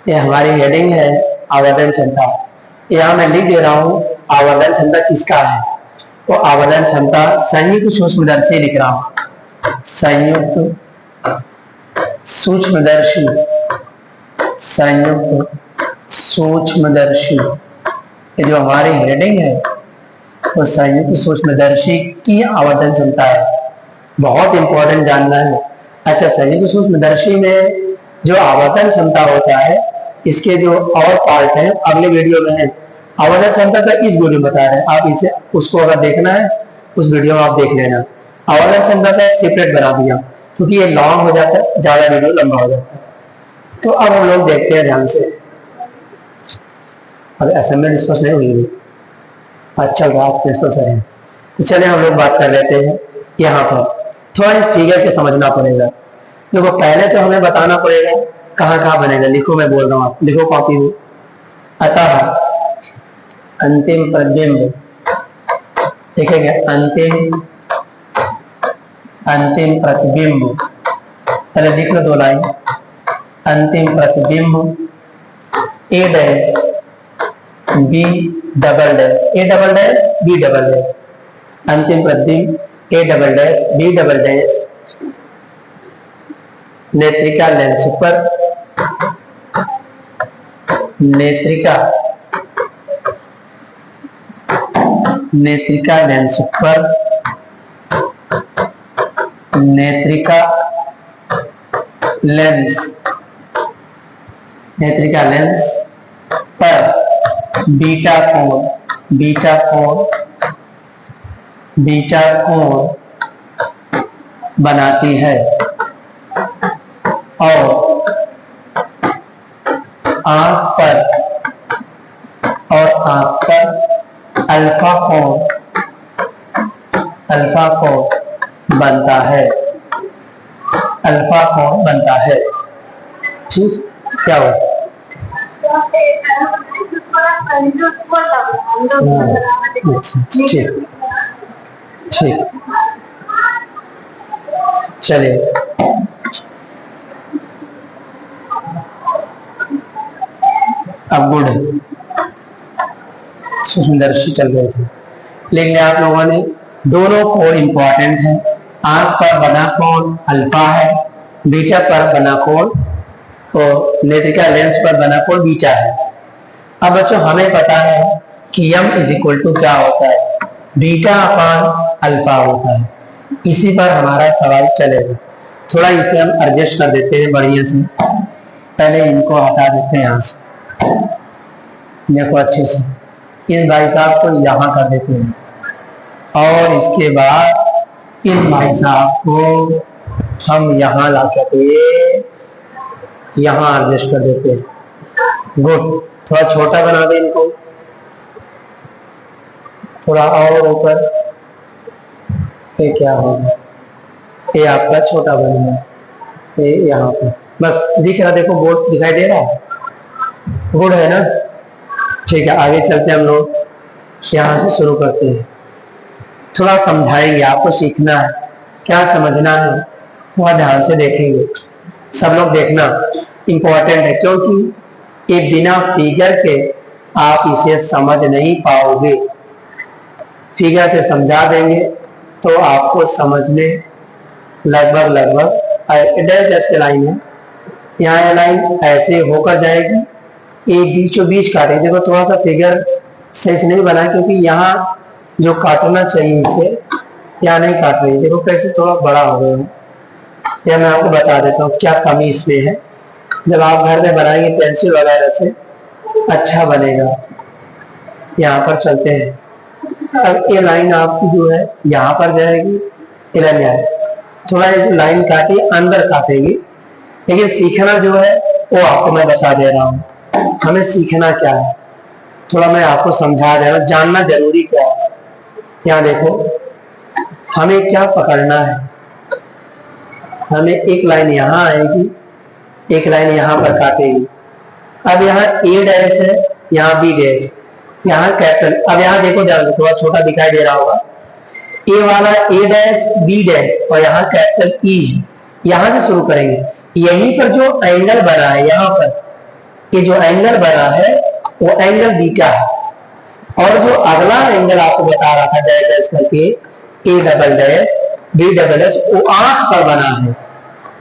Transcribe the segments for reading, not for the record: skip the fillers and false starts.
ये हमारी हेडिंग है आवर्धन क्षमता। यहाँ मैं लिख दे रहा हूँ आवर्धन क्षमता किसका है। तो आवर्धन क्षमता संयुक्त सूक्ष्मदर्शी लिख रहा हूँ, संयुक्त सूक्ष्मदर्शी, संयुक्त सूक्ष्मदर्शी। ये जो हमारी हेडिंग है वो संयुक्त सूक्ष्मदर्शी की आवर्धन क्षमता है। बहुत इंपॉर्टेंट जानना है। अच्छा, संयुक्त सूक्ष्मदर्शी में जो आवर्धन क्षमता होता है, इसके जो और पार्ट है अगले वीडियो में है। आवर्धन क्षमता का इस वीडियो में बता रहे हैं, आप इसे उसको अगर देखना है उस वीडियो में आप देख लेना। आवर्धन क्षमता का सेपरेट बना दिया क्योंकि ये लॉन्ग हो जाता है, ज्यादा वीडियो लंबा हो जाता है। तो अब हम लोग देखते हैं ध्यान से। अब असाइनमेंट स्पष्ट नहीं हुई, अच्छा बात प्रिंसिपल सर है। तो चले हम लोग बात कर लेते हैं। यहाँ पर थोड़ा इस फिगर के समझना पड़ेगा। देखो पहले तो हमें बताना पड़ेगा कहाँ कहाँ बनेगा। लिखो, मैं बोल रहा हूँ, आप लिखो कॉपी में। अतः अंतिम प्रतिबिंब लिखेंगे, अंतिम प्रतिबिंब। पहले लिख लो 2 लाइन। अंतिम प्रतिबिंब A dash B double dash, A double dash B double dash. अंतिम प्रतिबिंब A double dash B double dash नेत्रिका लेंस पर, नेत्रिका लेंस पर, नेत्रिका लेंस पर बीटा कोण बनाती है और आंख पर अल्फा कोण बनता है। ठीक, क्या हुआ? ठीक ठीक, चलिए अब गुड है। सूक्ष्मदर्शी चल रहे थे, लेकिन आप लोगों ने दोनों कोण इंपॉर्टेंट है। आंख पर बना कोण अल्फा है, बीटा पर बना कोण और नेत्रिका लेंस पर बना कोण बीटा है। अब बच्चों हमें पता है कि m इज इक्वल टू क्या होता है, बीटा अपान अल्फा होता है। इसी पर हमारा सवाल चलेगा। थोड़ा इसे हम एडजस्ट कर देते हैं बढ़िया से। पहले इनको हटा देते हैं यहाँ से, देखो अच्छे से। इस भाई साहब को यहाँ कर देते हैं और इसके बाद इन भाई साहब को हम यहाँ ला के यहाँ एडजस्ट कर देते हैं। गुड, थोड़ा छोटा बना दे इनको, थोड़ा और ऊपर। ये क्या होगा, ये आपका छोटा बन गया, ये यहाँ पे बस दिख रहा, देखो बोर्ड दिखाई दे रहा है। गुड है ना? ठीक है, आगे चलते हैं हम लोग। यहाँ से शुरू करते हैं। थोड़ा समझाएंगे, आपको सीखना है, क्या समझना है थोड़ा ध्यान से देखेंगे। सब लोग देखना इम्पोर्टेंट है, क्योंकि ये बिना फिगर के आप इसे समझ नहीं पाओगे। फिगर से समझा देंगे तो आपको समझ में लगभग डैश के लाइन है, यहाँ ये लाइन ऐसे होकर जाएगी, ये बीचों बीच काटेगी। देखो थोड़ा सा फिगर सही से नहीं बना, क्योंकि यहाँ जो काटना चाहिए इसे यहाँ नहीं काट रही। देखो कैसे थोड़ा बड़ा हो गया है। यह मैं आपको बता देता हूँ क्या कमी इसमें है। जब आप घर में बनाएंगे पेंसिल वगैरह से अच्छा बनेगा। यहाँ पर चलते हैं। अब ये लाइन आपकी जो है यहाँ पर जाएगी, ये लाइन आए थोड़ा लाइन काटी अंदर काटेगी, लेकिन सीखना जो है वो आपको मैं बता दे रहा हूँ। हमें सीखना क्या है थोड़ा मैं आपको समझा दे रहा हूँ, जानना जरूरी क्या है। यहाँ देखो हमें क्या पकड़ना है, हमें एक लाइन यहाँ आएगी, एक लाइन यहाँ पर काटेगी। अब यहाँ ए डैश है, यहाँ बी डैश, यहाँ कैपिटल। अब यहाँ देखो ध्यान से, थोड़ा छोटा दिखाई दे रहा होगा। ए वाला ए डैश बी डैश और यहाँ कैपिटल ई है। यहाँ से शुरू करेंगे। यहीं पर जो एंगल बना है यहाँ पर, ये जो एंगल बना है वो एंगल बीटा है, और जो अगला एंगल आपको बता रहा था डैश डैश करके A double dash B double S, वो आंख पर बना है।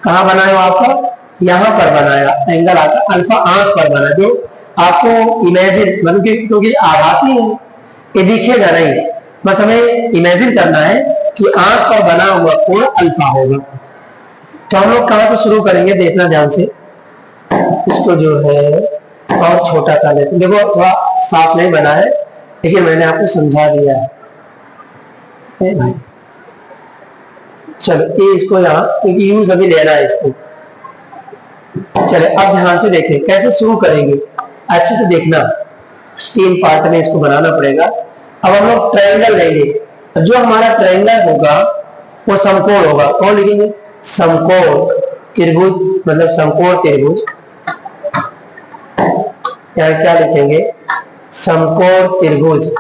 कहाँ बना है वो आपका? यहाँ पर बनाया एंगल आपका अल्फा आंख पर बना, जो आपको इमेजिन मतलब क्योंकि आभासी है, ये दिखेगा नहीं, बस हमें इमेजिन करना है कि आंख पर बना हुआ कोण अल्फा होगा। तो हम लोग कहाँ से शुरू करेंगे देखना ध्यान से, इसको जो है और छोटा कर लेते। देखो थोड़ा साफ नहीं बना है लेकिन मैंने आपको समझा दिया है भाई। चलो ये इसको यहाँ क्योंकि यूज अभी लेना है इसको। चले अब ध्यान से देखें कैसे शुरू करेंगे, अच्छे से देखना, 3 पार्ट में इसको बनाना पड़ेगा। अब हम लोग ट्रायंगल लेंगे, जो हमारा ट्रायंगल होगा वो समकोण होगा। कौन लिखेंगे? समकोण त्रिभुज, मतलब समकोण त्रिभुज। यहाँ क्या लिखेंगे? समकोण त्रिभुज,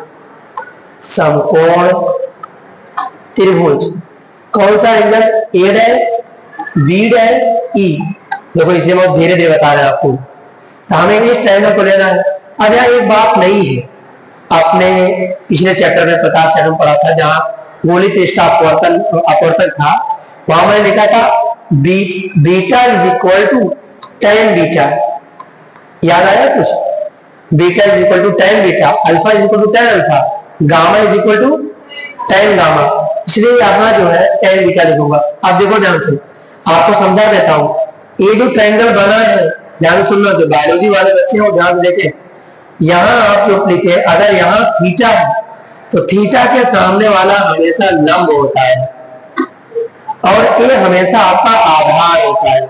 समकोण त्रिभुज। कौन सा एंगल? ए डैश बी डैश ई। देखो इसे बहुत धीरे धीरे बता रहे हैं आपको, तो हमें इस ट्रायंगल को लेना है। अब यहाँ एक बात नहीं है, आपने पिछले चैप्टर में 50 चैप्टर पढ़ा था जहां गोली पृष्ठ का अपवर्तन था, वहां मैंने लिखा था beta is equal to tan beta. याद आया कुछ? Beta is equal to tan beta, alpha is equal to tan alpha, gamma is equal to tan gamma. इसलिए यहाँ जो है tan बीटा लिखूंगा। अब देखो ध्यान से, आपको समझा देता हूं। ये जो ट्रायंगल बना है, ध्यान सुनना, जो बायोलॉजी वाले बच्चे हैं वो ध्यान से देखें। यहाँ आप जो लिखे, अगर यहाँ थीटा है तो थीटा के सामने वाला हमेशा लंब होता है, और ये हमेशा आपका आधार होता है।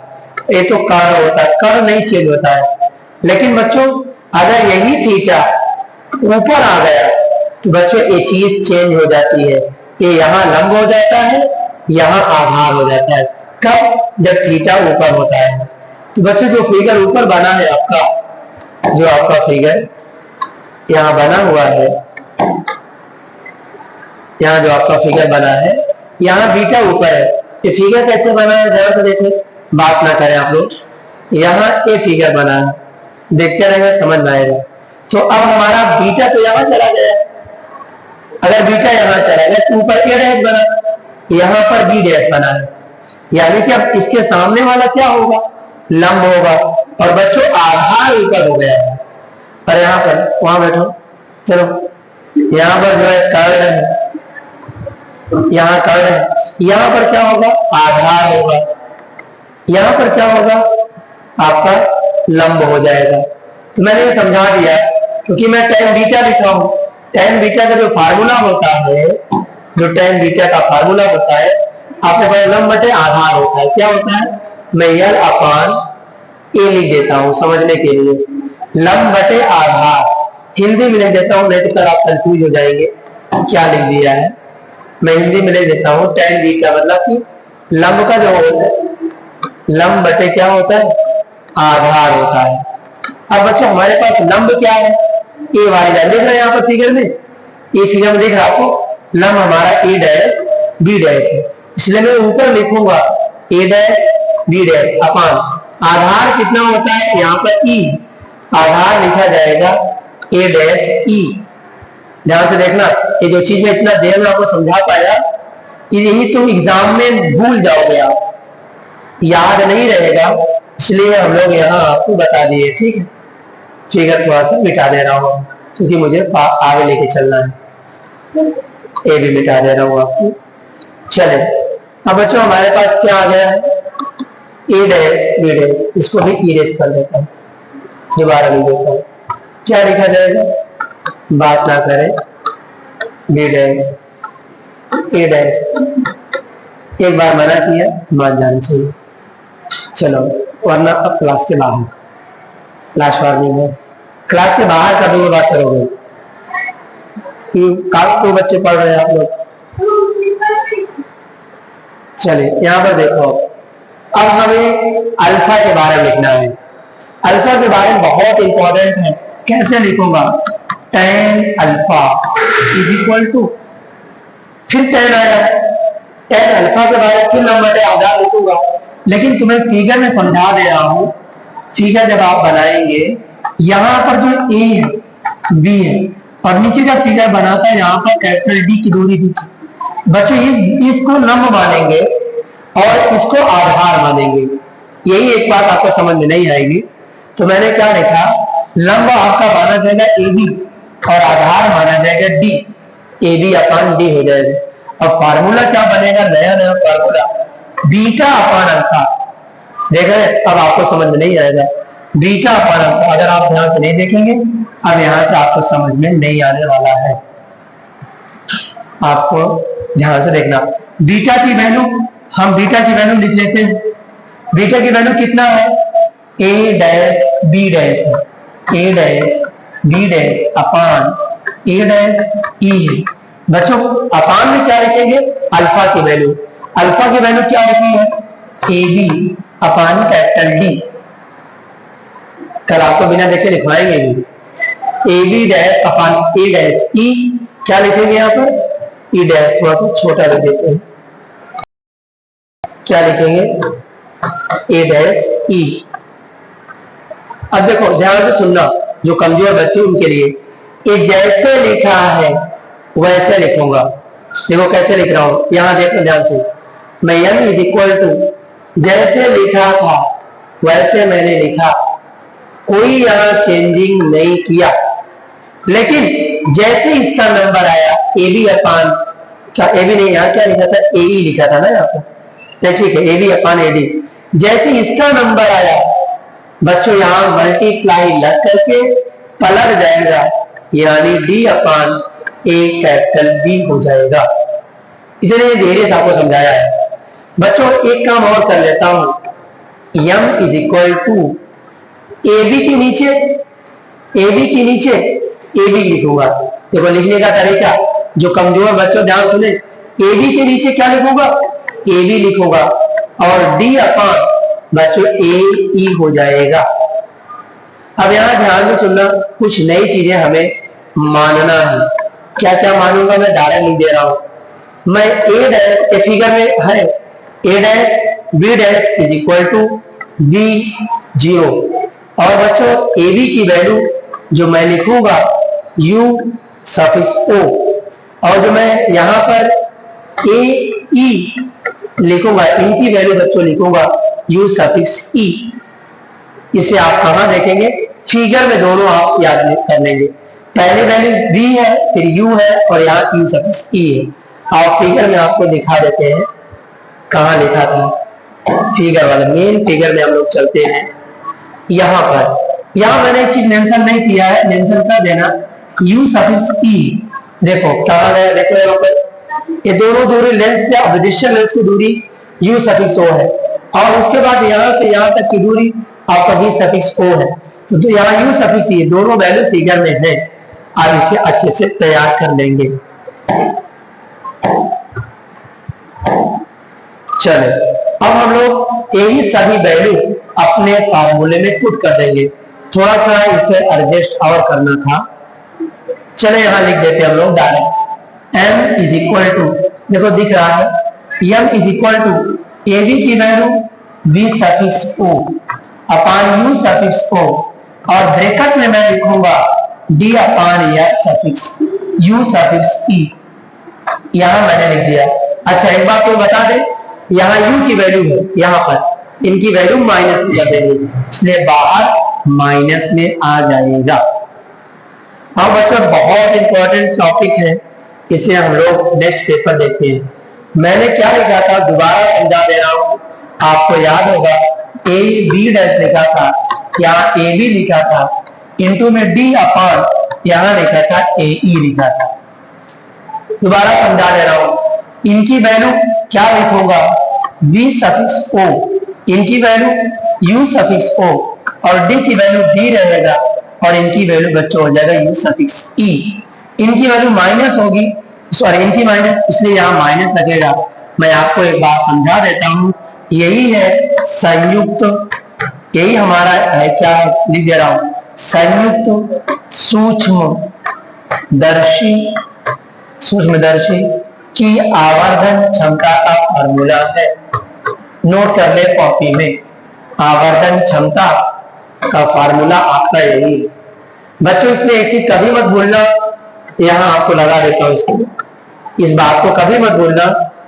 ये तो कर्ण होता है, कर्ण नहीं चेंज होता है। लेकिन बच्चों अगर यही थीटा ऊपर आ गया तो बच्चों ये चीज चेंज हो जाती है, ये यहाँ लंब हो जाता है, यहाँ आधार हो जाता है। कब? जब थीटा ऊपर होता है। तो बच्चों जो फिगर ऊपर बना है आपका, जो आपका फिगर यहाँ बना हुआ है, यहाँ जो आपका फिगर बना है, यहाँ बीटा ऊपर है। ये फिगर कैसे बना है ध्यान से देखें, बात ना करें आप लोग। यहाँ ये फिगर बना है, देखते रहेंगे समझ में आएगा। तो अब हमारा बीटा तो यहाँ चला गया, अगर बीटा यहाँ चला गया तो ऊपर ए डैश बना, यहाँ पर बी डैश बना है, यानी कि अब इसके सामने वाला क्या होगा? लंब होगा। और बच्चों आधार ऊपर हो गया है, और यहाँ पर वहां बैठो, चलो यहाँ पर जो है कर्ण है, यहाँ कर्ण है, यहाँ पर क्या होगा? आधार होगा। यहाँ पर क्या होगा? आपका लंब हो जाएगा। तो मैंने ये समझा दिया क्योंकि मैं tan बीटा लिखा हूं। tan बीटा का जो फार्मूला होता है, जो tan बीटा का फार्मूला होता है, आपने पढ़ा लंब बटे आधार होता है। क्या होता है? मैं यल अपान ए लिख देता हूं समझने के लिए, लंब बटे आधार हिंदी में लिख देता हूं, नहीं तो फिर आप कंफ्यूज हो जाएंगे क्या लिख दिया है। मैं हिंदी में लिख देता हूं tan बीटा, मतलब कि लंब का जो होता है, लंब बटे क्या होता है? आधार होता है। अब बच्चों हमारे पास लंब क्या है? ए वाली लाइन देख रहे हैं यहाँ पर फिगर में, ये फिगर में देख रहा आपको, लंब हमारा ए डैश बी डैश है, इसलिए मैं ऊपर लिखूंगा ए डैश बी डैश अपान आधार कितना होता है? यहाँ पर ई, आधार लिखा जाएगा ए डैश ई। ध्यान से देखना, ये जो चीज मैं इतना देर में आपको समझा पाया, यही तुम एग्जाम में भूल जाओगे, आप याद नहीं रहेगा, इसलिए हम लोग यहाँ आपको बता दिए। ठीक है, फिगर थोड़ा सा मिटा दे रहा हूँ क्योंकि मुझे आगे लेके चलना है। ए भी मिटा दे रहा हूँ आपको। चले अब बच्चों हमारे पास क्या आ गया है? ए डैश बी डैश, इसको भी ई डैश कर देता हूँ, दोबारा लिख देता हूँ। क्या लिखा जाएगा? बात ना करें, बी डैश ए डैश। एक बार मना किया मान जाना चाहिए। चलो वरना अब क्लास के बाहर, क्लास वार्निंग है, क्लास के बाहर का दो बात करोगे कि काफी तो बच्चे पढ़ रहे हैं आप लोग। चलिए यहाँ पर देखो, अब हमें अल्फा के बारे में लिखना है। अल्फा के बारे में बहुत इंपॉर्टेंट है, कैसे लिखूंगा? tan alpha is equal to, फिर tan आया, tan अल्फा के बारे में फिर नंबर आधार लिखूंगा। लेकिन तुम्हें फिगर में समझा दे रहा हूं, फिगर जब आप बनाएंगे यहाँ पर जो ए है, बी है, और नीचे का फिगर बनाता है यहाँ पर कैपिटल डी की दूरी दी थी। बच्चों इसको लंब मानेंगे और इसको आधार मानेंगे। यही एक बात आपको समझ में नहीं आएगी, तो मैंने क्या लिखा, लंब आपका माना जाएगा ए बी और आधार माना जाएगा D, A B upon D हो जाएगा। अब फार्मूला क्या बनेगा, नया नया फार्मूला, बीटा अपान अल्फा। देख रहे हैं, अब आपको समझ में नहीं आएगा, बीटा अपान अल्फा। अगर आप ध्यान से नहीं देखेंगे, अब यहां से आपको समझ में नहीं आने वाला है। आपको ध्यान से देखना, बीटा की वैल्यू, हम बीटा की वैल्यू लिख लेते हैं। बीटा की वैल्यू कितना है, ए डैश बी डैश है, A dash B dash upon A dash ई है। बच्चों अपान में क्या लिखेंगे, अल्फा की वैल्यू। अल्फा की वैल्यू क्या लिखी है, A B upon capital D. कल आपको बिना देखे लिखवाएंगे भी, A B dash upon A dash E. क्या लिखेंगे यहाँ पर, ई डैश थोड़ा सा छोटा लिख देते हैं, क्या लिखेंगे, ए डैश ई। अब देखो ध्यान से सुनना, जो कमजोर बच्चे उनके लिए, ये जैसे लिखा है वैसे लिखूंगा। देखो कैसे लिख रहा हूं, यहां देखो ध्यान से, मैं m इज इक्वल टू जैसे लिखा था वैसे मैंने लिखा, कोई यहां चेंजिंग नहीं किया। लेकिन जैसे इसका नंबर आया ए बी अपान, क्या ए बी नहीं, यहाँ क्या लिखा था, ए ई लिखा था ना यहाँ पर, ठीक है, A B upon A D. जैसे इसका नंबर आया बच्चों, यहां मल्टीप्लाई लग करके पलट जाएगा, यानी डी अपान ए कैपिटल बी हो जाएगा। इसलिए धीरे से आपको समझाया है। बच्चों एक काम और कर लेता हूं, m is equal to A B के नीचे, ए बी के नीचे ए बी लिखूंगा। देखो लिखने का तरीका, जो कमजोर बच्चों ध्यान सुने, ए बी के नीचे क्या लिखूंगा, ए बी लिखूंगा, और डी अपान बच्चों ए ई हो जाएगा। अब यहां ध्यान से सुनना, कुछ नई चीजें हमें मानना है। क्या क्या मानूंगा, मैं डायरेक्ट लिख दे रहा हूं। मैं ए डैश, फिगर में है A dash B dash is equal to B zero, और बच्चों ए बी की वैल्यू जो मैं लिखूंगा यू सफिक्स ओ, और जो मैं यहां पर ए ई लिखूंगा, इनकी वैल्यू बच्चों लिखूंगा यू सफिक्स ई। इसे आप कहां देखेंगे, फिगर में दोनों आप याद कर लेंगे। पहले वैल्यू बी है, फिर यू है, और यहाँ यू सफिक्स ई है। आप फिगर में आपको दिखा देते हैं, कहां लिखा था, फिगर वाला मेन फिगर में हम लोग चलते हैं। यहाँ पर, यहाँ मैंने एक चीज मेंशन नहीं किया है, मेंशन कर देना, यू सफिक्स ई। देखो कहां है, देखो यहाँ पर ये दोनों दूरी लेंस से अवदिश्य लेंस की दूरी यू सफिक्स ओ है, और उसके बाद यहां से यहां तक की दूरी आपका बी सफिक्स ओ है। तो यहाँ यू सफिक्स ई, दोनों वैल्यू फिगर में है। आप इसे अच्छे से तैयार कर लेंगे। चले अब हम लोग यही सभी वैल्यू अपने फार्मूले में पुट कर देंगे। थोड़ा सा इसे एडजस्ट और करना था, चले यहां लिख देते हम लोग direct, m is equal to, देखो दिख रहा है, m is equal to A B की value B suffix O upon U suffix O, और ब्रैकेट में मैं लिखूंगा डी अपान या सफिक्स यू सफिक्स ई। यहां मैंने लिख दिया। अच्छा एक बात तो बता दे, यहाँ u की वैल्यू है, यहाँ पर इनकी वैल्यू माइनस में कर देंगे, इसलिए बाहर माइनस में आ जाएगा। हाँ बच्चों बहुत इंपॉर्टेंट टॉपिक है, इसे हम लोग नेक्स्ट पेपर देखते हैं। मैंने क्या लिखा था दोबारा समझा दे रहा हूं, आपको याद होगा ए बी डैश लिखा था, यहाँ ए बी लिखा था, इंटू में डी अपान यहाँ लिखा था ए ई लिखा था। दोबारा समझा दे रहा हूं, इनकी वैल्यू क्या लिखूंगा, बी सफिक्स ओ, इनकी वैल्यू यू सफिक्स ओ, और डी की वैल्यू डी रहेगा, और इनकी वैल्यू बच्चों हो जाएगा यू सफिक्स ई। इनकी वैल्यू माइनस होगी, सॉरी इनकी माइनस, इसलिए यहाँ माइनस लगेगा। मैं आपको एक बात समझा देता हूं, यही है संयुक्त, यही हमारा है, क्या लिख दे रहा हूं, संयुक्त सूक्ष्मदर्शी की आवर्धन क्षमता का फॉर्मूला है। नोट कर ले कॉपी में, आवर्धन क्षमता का फार्मूला आपका यही है। बच्चों इसमें एक चीज कभी मत भूलना, यहाँ आपको लगा देता हूँ इसको, इस बात को कभी मत भूलना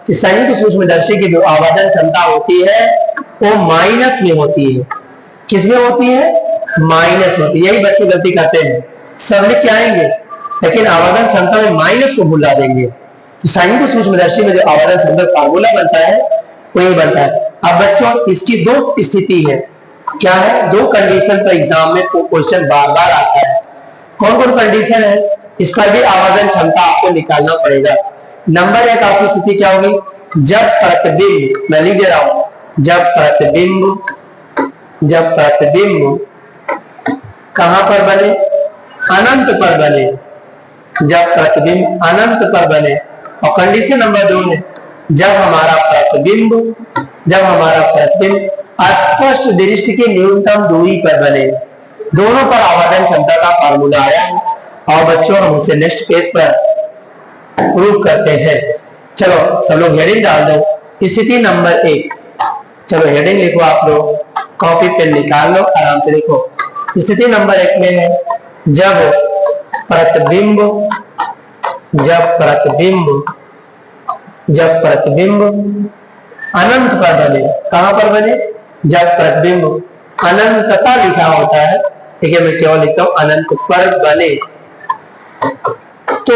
कि संयुक्त सूक्ष्मदर्शी की जो आवर्धन क्षमता होती है वो माइनस में होती है। किस में होती है? माइनस में होती है। यही बच्चे गलती करते हैं, सब लिख के आएंगे लेकिन आवर्धन क्षमता में माइनस को भुला देंगे। तो संयुक्त सूक्ष्मदर्शी में जो आवर्धन क्षमता फार्मूला बनता है वो यही बनता है। अब बच्चों इसकी दो स्थिति है, क्या है? दो कंडीशन पर एग्जाम में क्वेश्चन बार बार आता है। कौन कौन कंडीशन है? इस पर भी आवर्धन क्षमता आपको निकालना पड़ेगा। नंबर एक आपकी स्थिति क्या होगी? जब प्रतिबिंब, मैं लिख दे रहा हूं, जब प्रतिबिंब कहां पर बने? अनंत पर बने। जब प्रतिबिंब अनंत पर बने। और कंडीशन नंबर 2 है जब हमारा प्रतिबिंब स्पष्ट दृष्टि की न्यूनतम दूरी पर बने। दोनों पर आवर्धन क्षमता का फार्मूला आया है। और बच्चों हम उसे नेक्स्ट पेज पर प्रूव करते हैं। चलो सब लोग हेडिंग डाल दो, स्थिति नंबर 1। चलो हेडिंग लिखो, आप लोग कॉपी पेन निकाल लो, आराम से लिखो। स्थिति नंबर 1 में है जब प्रतिबिंब अनंत पर बने। कहां पर बने? जब प्रतिबिंब अनंतता लिखा होता है, ठीक है, मैं केवल लिखता हूं अनंत पर बने, तो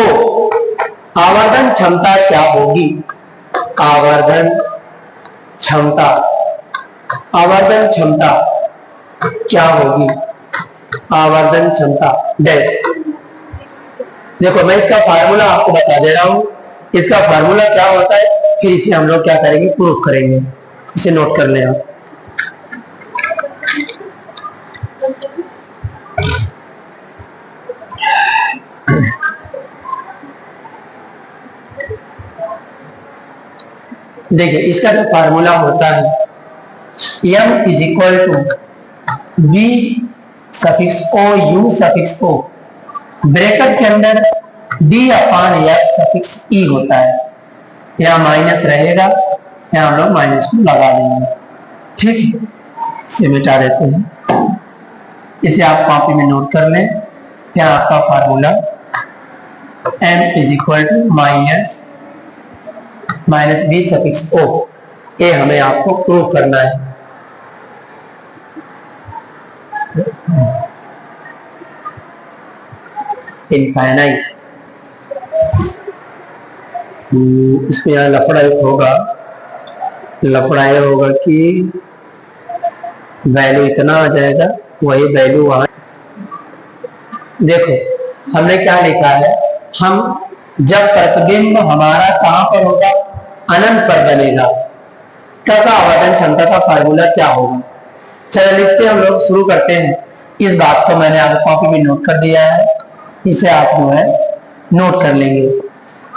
आवर्धन क्षमता क्या होगी? आवर्धन क्षमता क्या होगी? आवर्धन क्षमता डैश। देखो मैं इसका फार्मूला आपको बता दे रहा हूं। इसका फार्मूला क्या होता है, फिर इसे हम लोग क्या करेंगे, प्रूफ करेंगे। इसे नोट कर लें आप। देखिए इसका जो फार्मूला होता है m is equal to v suffix o u suffix o, bracket के अंदर d upon f suffix e होता है। यहाँ माइनस रहेगा, यहाँ हम लोग माइनस को लगा देंगे, ठीक है, इसे मिटा देते हैं। इसे आप कॉपी में नोट कर लें। यहाँ आपका formula m is equal to minus v suffix o, ये हमें आपको प्रूव करना है। इनफाइनाइट, इसमें यहाँ लफड़ा होगा कि वैल्यू इतना आ जाएगा, वही वैल्यू वहां। देखो हमने क्या लिखा है, हम जब प्रतिबिंब हमारा कहां पर होगा? अनंत पर बनेगा, तब आवर्धन क्षमता का फार्मूला क्या होगा? चलो लिखते हम लोग, शुरू करते हैं। इस बात को मैंने आपको कॉपी में नोट कर दिया है, इसे आप जो है नोट कर लेंगे।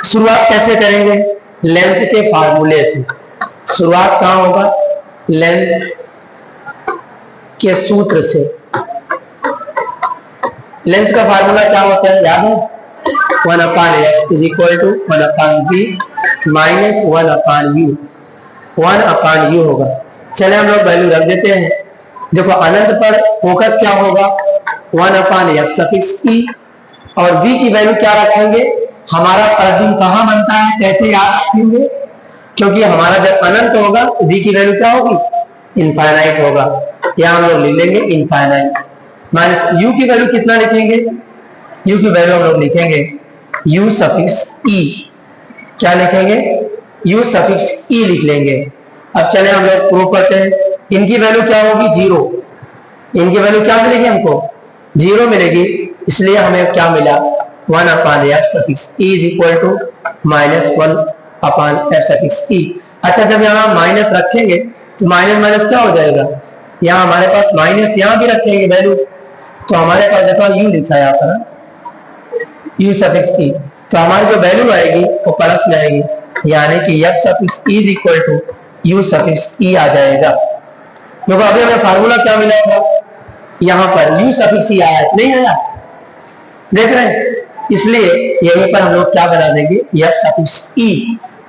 शुरुआत कैसे करेंगे? लेंस के फार्मूले से। शुरुआत कहां होगा? लेंस के सूत्र से। लेंस का फार्मूला क्या होता है, याद है? 1/f is equal to 1/v minus 1/u। 1/u होगा। चले हम लोग वैल्यू रख देते हैं। देखो अनंत पर फोकस क्या होगा? 1/f सफिक्स e, और v की वैल्यू क्या रखेंगे? हमारा प्रतिबिंब कहां बनता है, कैसे याद रखेंगे? क्योंकि हमारा जब अनंत होगा तो v की वैल्यू क्या होगी? इनफाइनाइट होगा। यहां हम लोग लिख लेंगे इनफाइनाइट। माइनस u की वैल्यू कितना लिखेंगे? u की वैल्यू हम लोग लिखेंगे u सफिक्स e। क्या लिखेंगे? u सफिक्स e लिख लेंगे। अब चले हम लोग प्रूव करते हैं। इनकी वैल्यू क्या होगी? 0। इनकी वैल्यू क्या मिलेगी? हमको 0 मिलेगी, इसलिए हमें क्या मिला? 1/f suffix e is equal to minus 1/f suffix e। अच्छा जब यहाँ माइनस रखेंगे तो माइनस माइनस क्या हो जाएगा? यहाँ हमारे पास माइनस, यहाँ भी रखेंगे वैल्यू, तो हमारे पास देखो u लिखा है यहाँ पर, u सफिक्स e, तो हमारी जो वैल्यू आएगी वो प्लस में आएगी, यानी कि f suffix e is equal to u suffix e आ जाएगा। देखो अभी हमें फार्मूला क्या मिला था? यहाँ पर u सफिक्स e आया, नहीं आया? देख रहे हैं? इसलिए यहीं पर हम लोग क्या बना देंगे? f suffix e।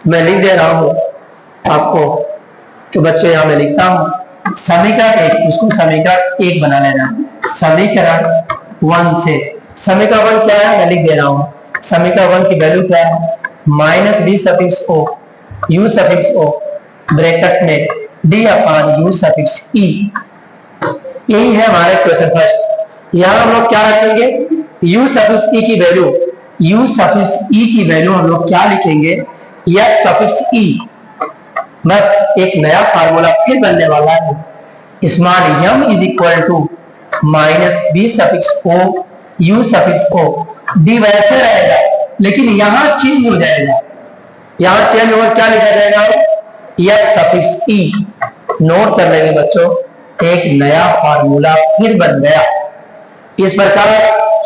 मैं लिख दे रहा हूं आपको, तो बच्चों यहां मैं लिखता हूं समीकरण एक, उसको समीकरण एक बना लेना। समीकरण 1 से, समीकरण 1 क्या है मैं लिख दे रहा हूं। समीकरण 1 की वैल्यू क्या है, minus D suffix O U suffix O bracket में D upon U suffix E. यही है हमारे क्वेश्चन फर्स्ट। यहां हम लोग क्या रखेंगे, u सफिक्स ई की वैल्यू, u सफिक्स ई की वैल्यू हम लोग क्या लिखेंगे, f सफिक्स ई। बस एक नया फार्मूला फिर बनने वाला है। Small m is equal to minus B suffix O u suffix O. D वैसे रहेगा लेकिन यहां चेंज हो जाएगा, यहां चेंज होकर क्या लिखा जाएगा, f सफिक्स ई। नोट कर लेंगे बच्चों, एक नया फार्मूला फिर बन गया। इस प्रकार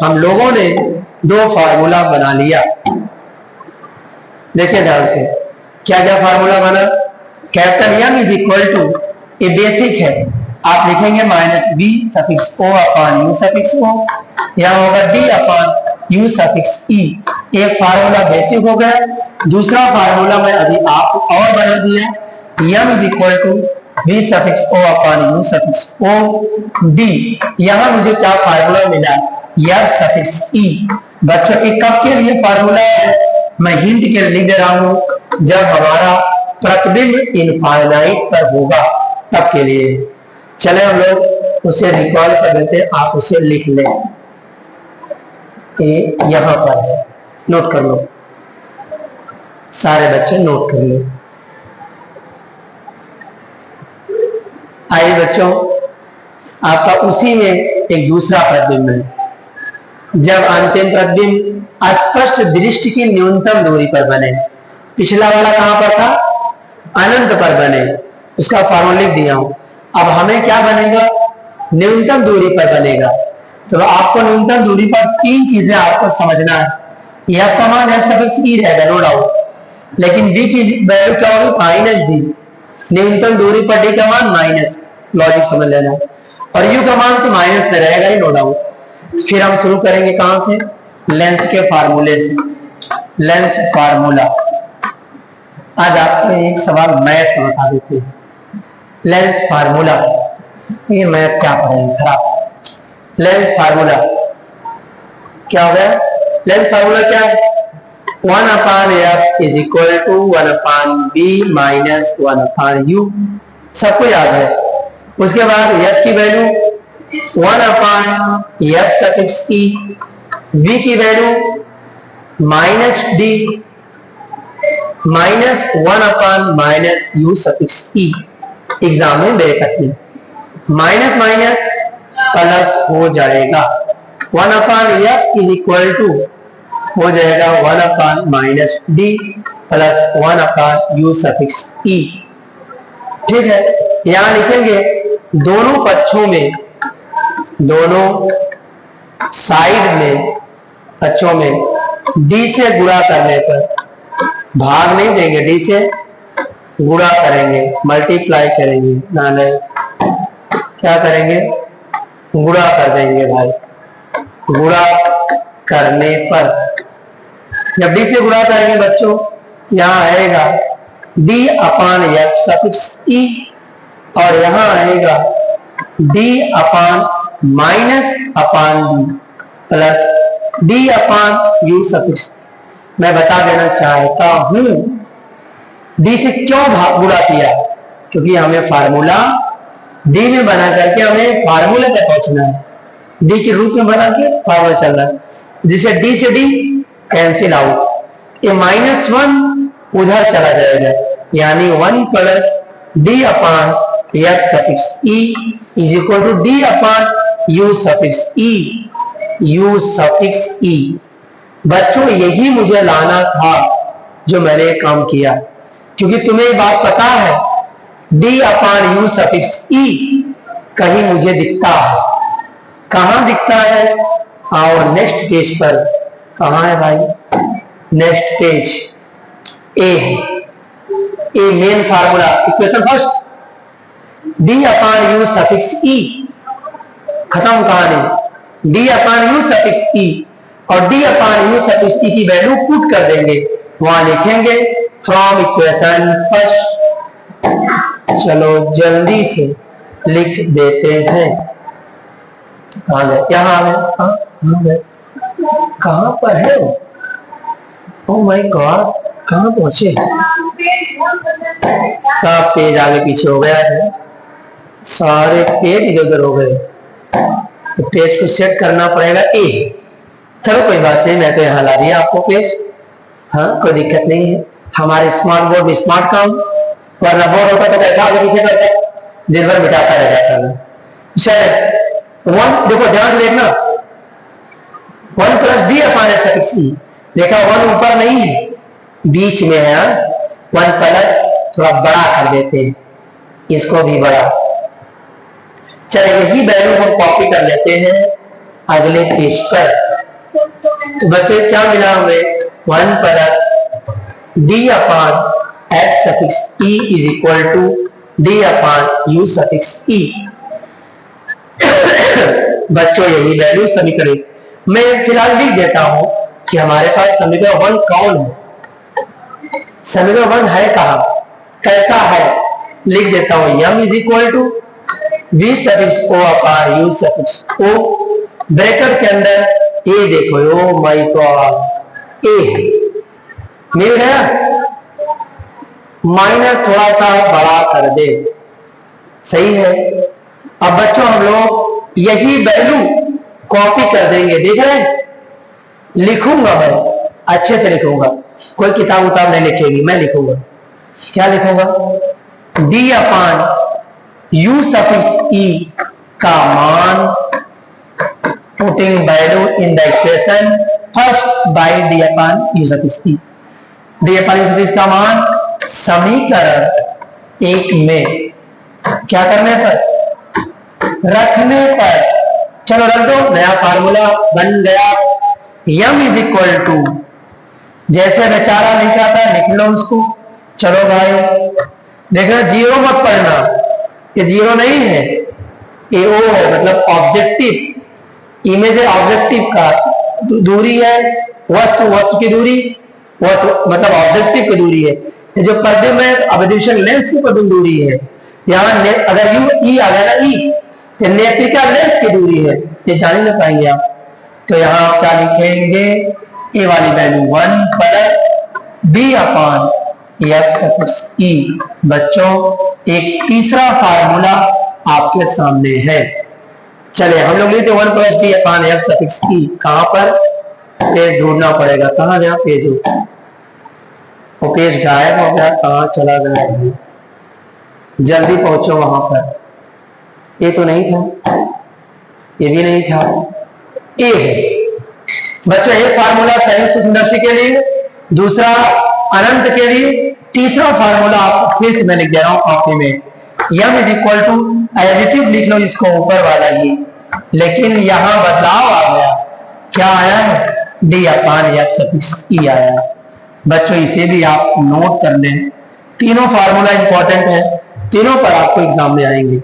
हम लोगों ने दो फार्मूला बना लिया। देखिए ध्यान से, क्या क्या फार्मूला बना। Capital M is equal to, ये बेसिक है, आप लिखेंगे minus B suffix O upon U suffix O, यहां होगा D upon U suffix E. एक फार्मूला बेसिक हो गया। दूसरा फार्मूला मैं अभी आप और बना दिया, M is equal to B suffix O upon U suffix O D. यहां मुझे क्या फार्मूला मिला, एफ सफिक्स ई। बच्चों ये कब के लिए फार्मूला है, मैं हिंट के लिए लिख दे रहा हूं, जब हमारा प्रतिबिंब इनफाइनाइट पर होगा तब के लिए। चले हम लोग उसे रिकॉल कर लेते हैं, आप उसे लिख लें। ये यहां पर है, नोट कर लो, सारे बच्चे नोट कर लो। आइए बच्चों, आपका उसी में एक दूसरा प्रतिबिंब है। जब अंतिम प्रतिबिंब स्पष्ट दृष्टि की न्यूनतम दूरी पर बने, पिछला वाला कहां पर था, अनंत पर बने, उसका फॉर्मूला लिख दिया हूं। अब हमें क्या बनेगा, न्यूनतम दूरी पर बनेगा। तो आपको न्यूनतम दूरी पर तीन चीजें आपको समझना है। यह का मान एफ सफिक्स ई रहेगा, नो डाउट, लेकिन डी की वैल्यू क्या होगी, माइनस डी। न्यूनतम दूरी पर डी का मान माइनस, लॉजिक समझ लेना। और यू का मान तो माइनस में रहेगा ही, नो डाउट। फिर हम शुरू करेंगे कहां से, लेंस के फार्मूले से। लेंस फार्मूला, आज आपको एक सवाल मैथ में बता देते हैं। लेंस फार्मूला, ये मैथ क्या पढ़ेंगे खराब। लेंस फार्मूला क्या हो गया, लेंस फार्मूला क्या है, 1 upon F is equal to 1 upon B minus 1 upon U, सबको याद है। उसके बाद एफ की value 1 upon F suffix E, B की value minus D minus 1 upon minus U suffix E. Exam में ब्रैकेट में माइनस माइनस प्लस हो जाएगा, 1 upon F is equal to हो जाएगा 1 upon minus D plus 1 upon U suffix E. ठीक है, यहां लिखेंगे दोनों पक्षों में, दोनों साइड में पक्षों में डी से गुणा करने पर, भाग नहीं देंगे, डी से गुणा करेंगे, मल्टीप्लाई करेंगे, ना नहीं क्या करेंगे, गुणा कर देंगे भाई। गुणा करने पर जब डी से गुणा करेंगे बच्चों, यहां आएगा D upon F suffix E, और यहां आएगा डी अपान माइनस अपान D plus D upon U suffix. मैं बता देना चाहता हूं डी से क्यों गुणा किया, क्योंकि हमें फार्मूला डी में बना करके हमें फार्मूले पे पहुंचना है। डी के रूप में बना के फार्मूला चल रहा है, जिसे डी से डी कैंसिल आउट, ये -1 उधर चला जाएगा, यानी 1 plus D upon F suffix E is equal to D upon U suffix E, U suffix E. बच्चों यही मुझे लाना था जो मैंने काम किया, क्योंकि तुम्हें ये बात पता है डी अपान यू सफिक्स ई कहीं मुझे दिखता है, कहां दिखता है, और नेक्स्ट पेज पर कहां है भाई, नेक्स्ट पेज ए है, A main formula equation first, D upon U suffix E, खत्म कहानी, D upon U suffix E, और D upon U suffix E की वैल्यू पुट कर देंगे, वहां लिखेंगे फ्रॉम इक्वेशन फर्स्ट। चलो जल्दी से लिख देते हैं। कहाँ गए? यहाँ आ गए। कहाँ गए? कहाँ पर है? ओ माय गॉड, कहाँ पहुंचे? सब पेज आगे पीछे हो गया है, सारे पेज इधर उधर हो गए, तो पेज को सेट करना पड़ेगा ए। चलो कोई बात नहीं, मैं तो यहाँ ला दिया आपको पेज। हाँ कोई दिक्कत नहीं है, हमारे स्मार्ट बोर्ड में स्मार्ट काम, वरना बोर्ड होता तो कैसा आगे पीछे करता, दिन भर मिटाता रह जाता है। चलो वन, देखो ध्यान से देखना, 1 + d अपान एक्स सफिक्स ई। देखा 1 ऊपर नहीं है, बीच में है। 1 प्लस थोड़ा बड़ा कर देते हैं, इसको भी बड़ा। चलिए यही वैल्यू हम कॉपी कर लेते हैं अगले पेज पर। तो बच्चे क्या मिला हमें? 1 + d upon X suffix E is equal to d upon U suffix E. बच्चों यही वैल्यू समीकरण मैं फिलहाल लिख देता हूं कि हमारे पास समीकरण 1 कौन है। समीकरण 1 है कहां, कैसा है, लिख देता हूं। m is equal to v suffix o upon u suffix o, bracket के अंदर ए देखो, ओ माय गॉड ए मिल गया, माइनस थोड़ा सा बड़ा कर दे, सही है। अब बच्चों हम लोग यही वैल्यू कॉपी कर देंगे, देख रहे हैं? लिखूंगा मैं, अच्छे से लिखूंगा, कोई किताब उताब नहीं लिखेगी, मैं लिखूंगा। क्या लिखूंगा? d अपान u सफिक्स e का मान, putting value in the equation first by d upon u suffix e। d upon u suffix का मान समीकरण 1 में क्या करने पर, रखने पर। चलो रख दो, नया फार्मूला बन गया। m इज इक्वल टू, जैसे बेचारा लिखा था लिख लो उसको। चलो भाई देखना, जीरो मत पढ़ना, ये जीरो नहीं है, ये ओ है, मतलब ऑब्जेक्टिव इमेज है, ऑब्जेक्टिव का दूरी है, वस्तु की दूरी, वस्तु मतलब ऑब्जेक्टिव की दूरी है। ये जो पर्दे में अवधिवेशन लेंस की पर्दे दूरी है, यहाँ अगर यू ई आ गया ना, ई नेत्रिका लेंस की दूरी है, ये जान नहीं पाएंगे आप। तो यहाँ आप क्या लिखेंगे, ए वाली वैल्यू 1 + d अपान एफ सफिक्स ई। बच्चों एक तीसरा फार्मूला आपके सामने है। चले हम लोग लिखते 1 + d अपान एफ सफिक्स ई। कहां पर? पेज ढूंढना पड़ेगा, कहां गया पेज? वो पेज गायब हो गया, कहां चला गया है? जल्दी पहुंचो वहां पर। ये तो नहीं था, ये भी नहीं था, ए है। बच्चों एक फार्मूला संयुक्त सूक्ष्मदर्शी के लिए, दूसरा अनंत के लिए, तीसरा फार्मूला आपको फिर से मैं लिख दे रहा हूं कॉपी में। m is equal to, as it is लिख लो इसको ऊपर वाला ही, लेकिन यहां बदलाव आ गया। क्या आया है? d अपान एफ सफिक्स ई आया। बच्चों इसे भी आप नोट कर लें, तीनों फार्मूला इंपॉर्टेंट है, तीनों पर आपको एग्जाम में आएंगे।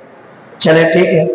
चले ठीक है।